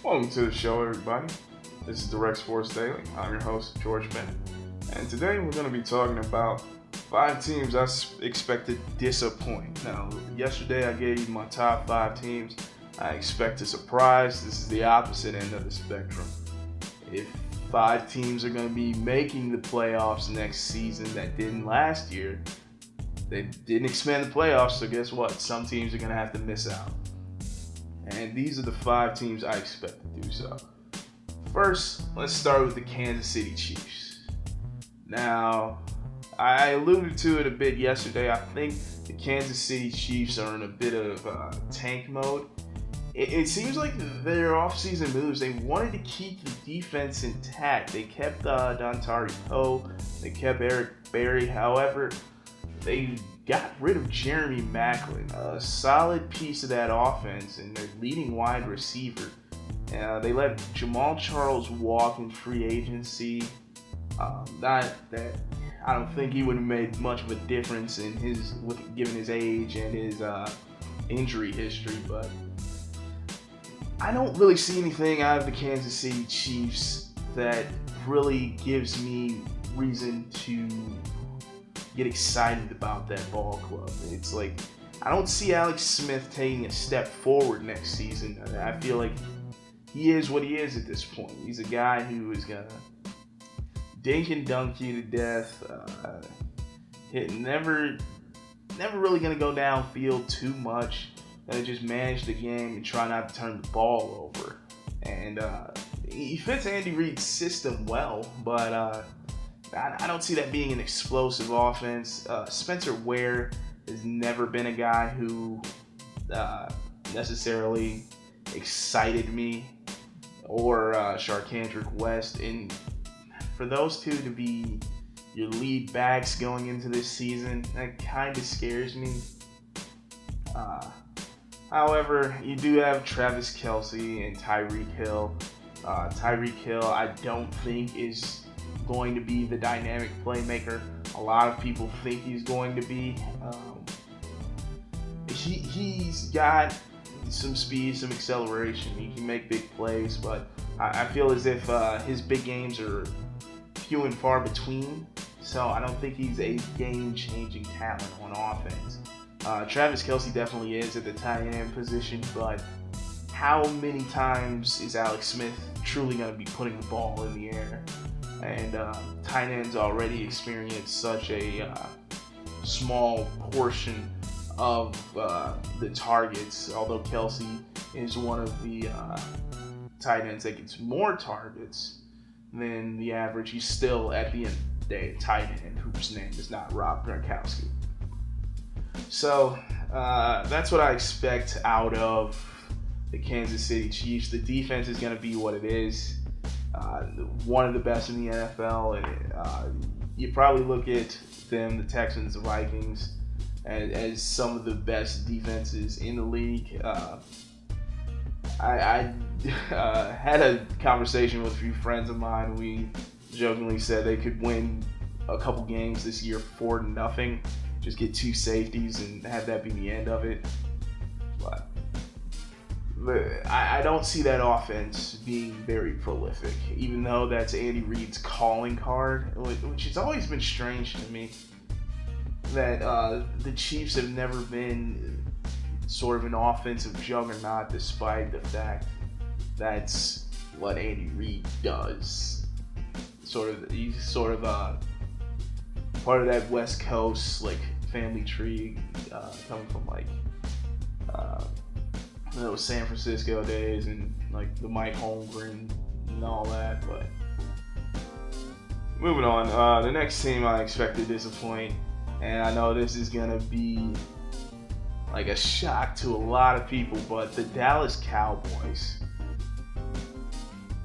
Welcome to the show, everybody. This is Direct Sports Daily. I'm your host, George Bennett. And today we're going to be talking about 5 teams I expect to disappoint. Now, yesterday I gave you my top 5 teams I expect to surprise. This is the opposite end of the spectrum. If 5 teams are going to be making the playoffs next season that didn't last year, they didn't expand the playoffs, so guess what? Some teams are going to have to miss out. And these are the 5 teams I expect to do so. First, let's start with the Kansas City Chiefs. Now, I alluded to it a bit yesterday. I think the Kansas City Chiefs are in a bit of tank mode. It seems like their offseason moves, they wanted to keep the defense intact. They kept Dontari Poe. They kept Eric Berry. However, they got rid of Jeremy Maclin, a solid piece of that offense and their leading wide receiver. They let Jamal Charles walk in free agency. Not that I don't think he would have made much of a difference in given his age and his injury history, but I don't really see anything out of the Kansas City Chiefs that really gives me reason to get excited about that ball club. It's like I don't see Alex Smith taking a step forward next season. I feel like he is what he is at this point. He's a guy who is gonna dink and dunk you to death. Never really gonna go downfield too much. Gonna just manage the game and try not to turn the ball over. And he fits Andy Reid's system well, but I don't see that being an explosive offense. Spencer Ware has never been a guy who necessarily excited me, or Sharkandrick West. And for those two to be your lead backs going into this season, that kind of scares me. However, you do have Travis Kelce and Tyreek Hill. Tyreek Hill, I don't think is going to be the dynamic playmaker a lot of people think he's going to be. He's got some speed, some acceleration. He can make big plays, but I feel as if his big games are few and far between. So I don't think he's a game-changing talent on offense. Travis Kelce definitely is at the tight end position, but how many times is Alex Smith truly going to be putting the ball in the air? And tight ends already experience such a small portion of the targets. Although Kelce is one of the tight ends that gets more targets than the average, he's still at the end of the day a tight end whose name is not Rob Gronkowski. So that's what I expect out of the Kansas City Chiefs. The defense is going to be what it is. One of the best in the NFL, and you probably look at them, the Texans, the Vikings, as some of the best defenses in the league. I had a conversation with a few friends of mine. We jokingly said they could win a couple games this year 4-0, just get 2 safeties and have that be the end of it. But I don't see that offense being very prolific, even though that's Andy Reid's calling card, which has always been strange to me, that the Chiefs have never been sort of an offensive juggernaut, despite the fact that's what Andy Reid does. He's sort of part of that West Coast family tree, coming from those San Francisco days and the Mike Holmgren and all that. But moving on, the next team I expect to disappoint, and I know this is gonna be a shock to a lot of people, but the Dallas Cowboys.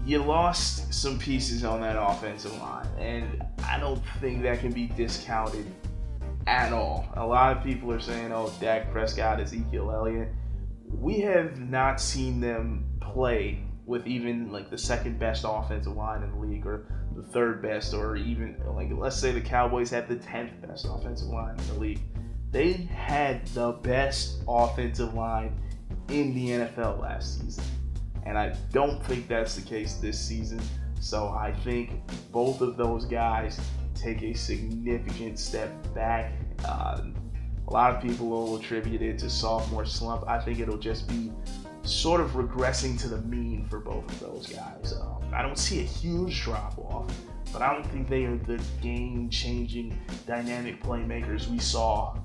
You lost some pieces on that offensive line, and I don't think that can be discounted at all. A lot of people are saying, oh, Dak Prescott, Ezekiel Elliott. We have not seen them play with even the second best offensive line in the league, or the third best, or even let's say the Cowboys have the 10th best offensive line in the league. They had the best offensive line in the NFL last season. and I don't think that's the case this season. So I think both of those guys take a significant step back. A lot of people will attribute it to sophomore slump. I think it'll just be sort of regressing to the mean for both of those guys. I don't see a huge drop off, but I don't think they are the game-changing, dynamic playmakers we saw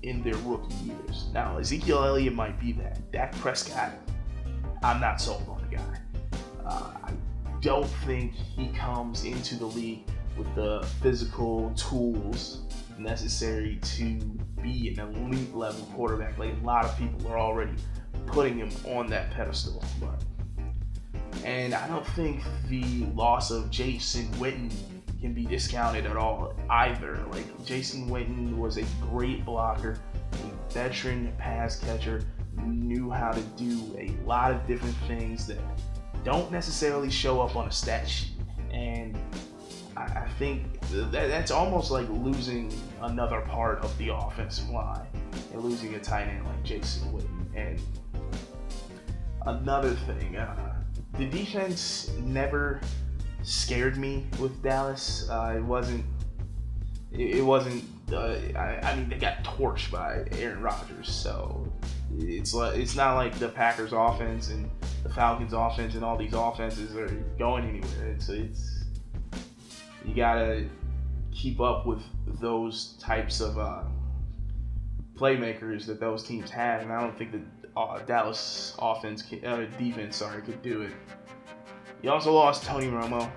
in their rookie years. Now, Ezekiel Elliott might be that. Dak Prescott, I'm not sold on the guy. I don't think he comes into the league with the physical tools necessary to be an elite level quarterback. Like a lot of people are already putting him on that pedestal. And I don't think the loss of Jason Witten can be discounted at all either. Like Jason Witten was a great blocker, a veteran pass catcher, knew how to do a lot of different things that don't necessarily show up on a stat sheet. And I think that's almost like losing another part of the offensive line and losing a tight end like Jason Witten. And another thing, the defense never scared me with Dallas. It wasn't. I mean, they got torched by Aaron Rodgers, so it's not like the Packers offense and the Falcons offense and all these offenses are going anywhere. It's you gotta keep up with those types of playmakers that those teams have, and I don't think the Dallas defense could do it. You also lost Tony Romo.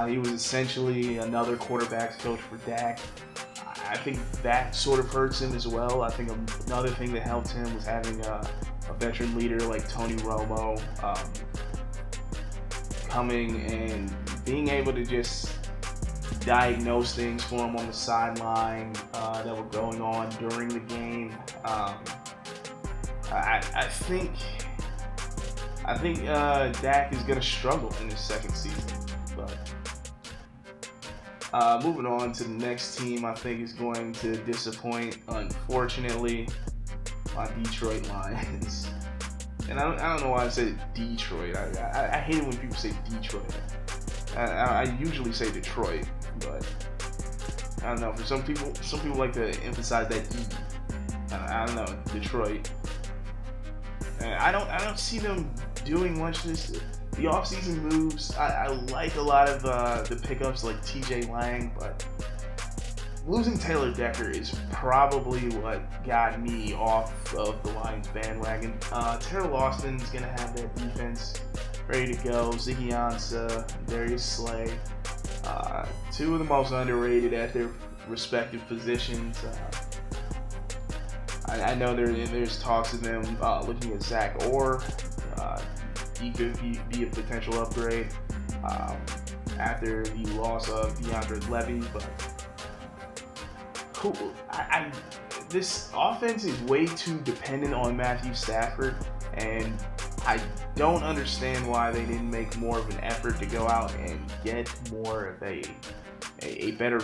He was essentially another quarterback's coach for Dak. I think that sort of hurts him as well. I think another thing that helped him was having a veteran leader like Tony Romo coming and being able to just diagnose things for him on the sideline that were going on during the game. I think Dak is going to struggle in his second season. But moving on to the next team, I think is going to disappoint, unfortunately, my Detroit Lions. And I don't know why I say Detroit. I hate it when people say Detroit. I usually say Detroit, but I don't know. For some people like to emphasize that E. I don't know, Detroit. And I don't see them doing much this. The offseason moves, I like a lot of the pickups like TJ Lang, but losing Taylor Decker is probably what got me off of the Lions bandwagon. Terrell Austin's going to have that defense ready to go. Ziggy Ansah, Darius Slay, two of the most underrated at their respective positions. I know there's talks of them looking at Zach Orr. He could be a potential upgrade after the loss of DeAndre Levy, but cool. This offense is way too dependent on Matthew Stafford, and I don't understand why they didn't make more of an effort to go out and get more of a better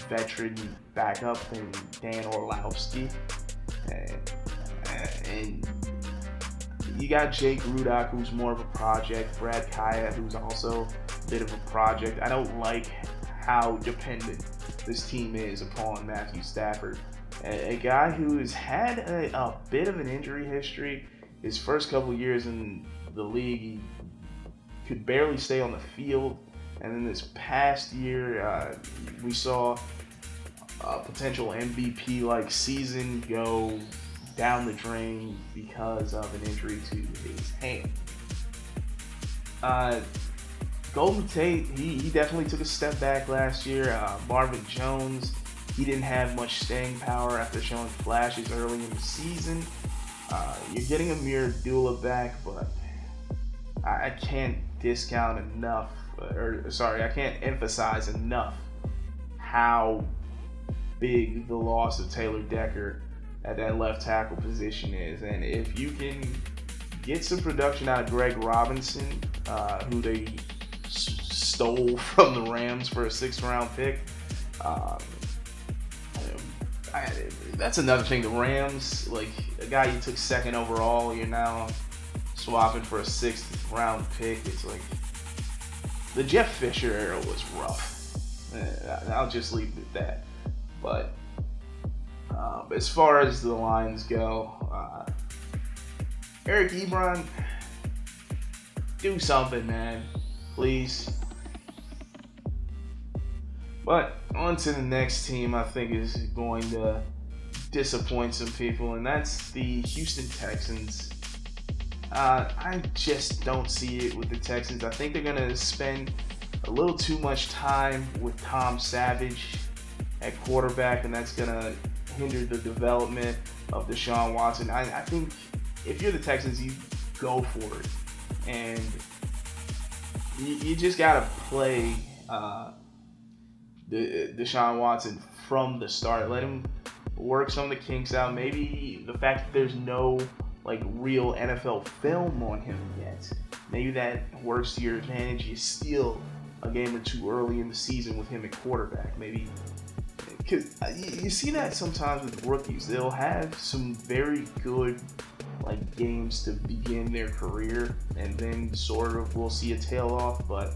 veteran backup than Dan Orlovsky. And you got Jake Rudock, who's more of a project. Brad Kaya, who's also a bit of a project. I don't like how dependent this team is upon Matthew Stafford. A guy who has had a bit of an injury history. His first couple of years in the league, he could barely stay on the field. And then this past year, we saw a potential MVP-like season go down the drain because of an injury to his hand. Golden Tate, he definitely took a step back last year. Marvin Jones, he didn't have much staying power after showing flashes early in the season. You're getting Amir Abdullah back, but I can't discount enough, I can't emphasize enough how big the loss of Taylor Decker at that left tackle position is. And if you can get some production out of Greg Robinson, who they stole from the Rams for a 6th round pick, that's another thing. The Rams, like a guy you took 2nd overall, you're now swapping for a 6th round pick. It's like the Jeff Fisher era was rough. I'll just leave it at that. But as far as the Lions go, Eric Ebron, do something, man, please. But on to the next team I think is going to disappoint some people, and that's the Houston Texans. I just don't see it with the Texans. I think they're going to spend a little too much time with Tom Savage at quarterback, and that's going to hinder the development of Deshaun Watson. I think if you're the Texans, you go for it. And you just got to play Deshaun Watson from the start. Let him work some of the kinks out. Maybe the fact that there's no real NFL film on him yet, maybe that works to your advantage. You steal a game or two early in the season with him at quarterback. Maybe because you see that sometimes with rookies, they'll have some very good games to begin their career, and then sort of we'll see a tail off. But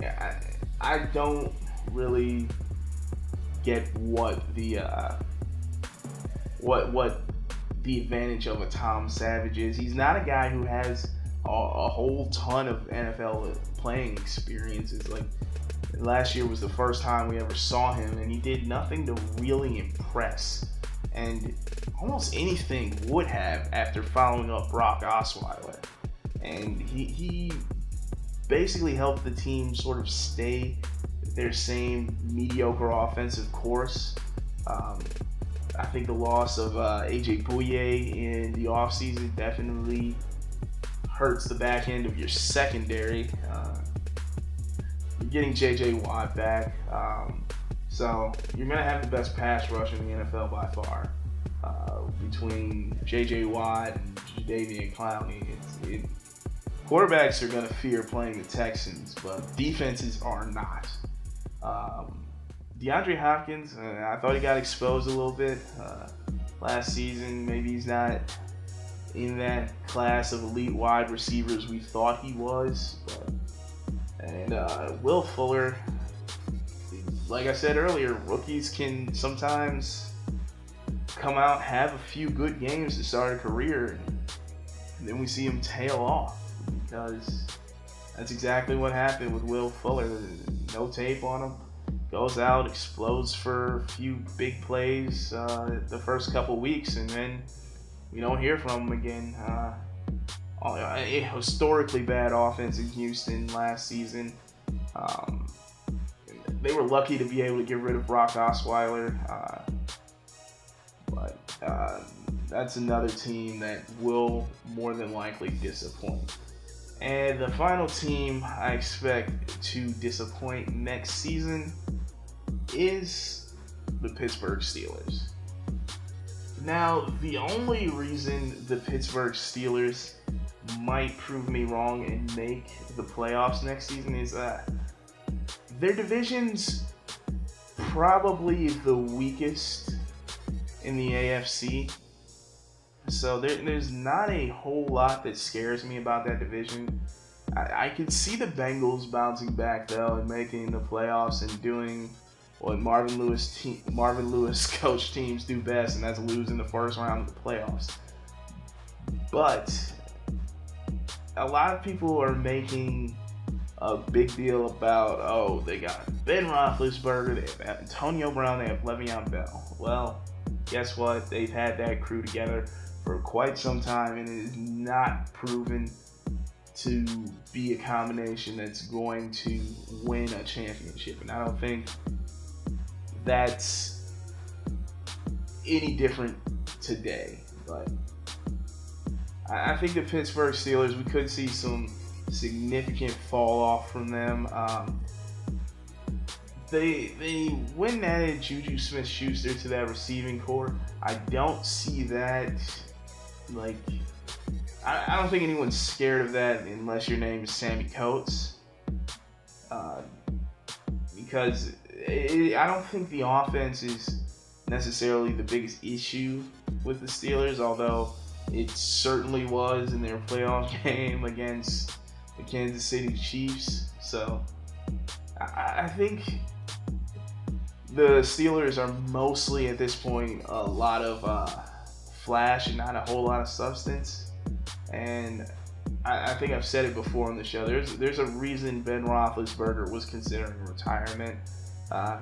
yeah, I don't really get what the what the advantage of a Tom Savage is. He's not a guy who has a whole ton of NFL playing experiences. Last year was the first time we ever saw him, and he did nothing to really impress. And almost anything would have after following up Brock Osweiler. And he basically helped the team sort of stay their same mediocre offensive course. I think the loss of AJ Bouye in the offseason definitely hurts the back end of your secondary. You're getting J.J. Watt back. So you're going to have the best pass rush in the NFL by far. Between J.J. Watt and Jadeveon Clowney, quarterbacks are going to fear playing the Texans, but defenses are not. DeAndre Hopkins, I thought he got exposed a little bit last season. Maybe he's not in that class of elite wide receivers we thought he was. And Will Fuller, like I said earlier, rookies can sometimes come out, have a few good games to start a career, and then we see him tail off, because that's exactly what happened with Will Fuller. No tape on him. Goes out, explodes for a few big plays the first couple weeks, and then we don't hear from him again. A historically bad offense in Houston last season. They were lucky to be able to get rid of Brock Osweiler, but that's another team that will more than likely disappoint. And the final team I expect to disappoint next season is the Pittsburgh Steelers. Now, the only reason the Pittsburgh Steelers might prove me wrong and make the playoffs next season is that their division's probably the weakest in the AFC. So there's not a whole lot that scares me about that division. I can see the Bengals bouncing back though and making the playoffs and doing what Marvin Lewis coach teams do best, and that's lose in the first round of the playoffs. But a lot of people are making a big deal about, they got Ben Roethlisberger, they have Antonio Brown, they have Le'Veon Bell. Well, guess what? They've had that crew together for quite some time, and it is not proven to be a combination that's going to win a championship. And I don't think that's any different today. But I think the Pittsburgh Steelers, we could see some significant fall off from them. They went and added Juju Smith-Schuster to that receiving core. I don't see that, I don't think anyone's scared of that unless your name is Sammy Coates. Because I don't think the offense is necessarily the biggest issue with the Steelers, although It certainly was in their playoff game against the Kansas City Chiefs. So I think the Steelers are mostly at this point a lot of flash and not a whole lot of substance. And I think I've said it before on the show. There's a reason Ben Roethlisberger was considering retirement.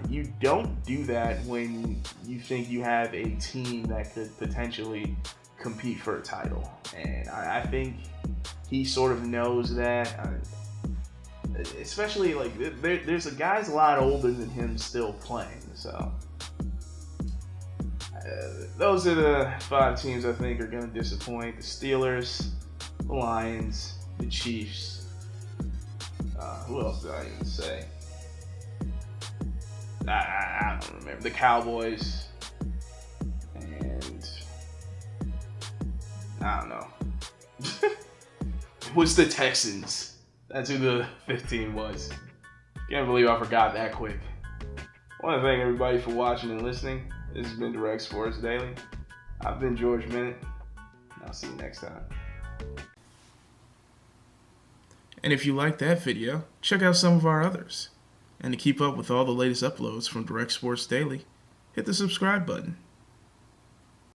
You don't do that when you think you have a team that could potentially compete for a title. And I think he sort of knows that. Especially like there's a guys a lot older than him still playing. So those are the 5 teams I think are going to disappoint: the Steelers, the Lions, the Chiefs. Who else did I even say? I don't remember. The Cowboys, and I don't know. It was the Texans. That's who the 15 was. Can't believe I forgot that quick. I want to thank everybody for watching and listening. This has been Direct Sports Daily. I've been George Bennett, and I'll see you next time. And if you liked that video, check out some of our others. And to keep up with all the latest uploads from Direct Sports Daily, hit the subscribe button.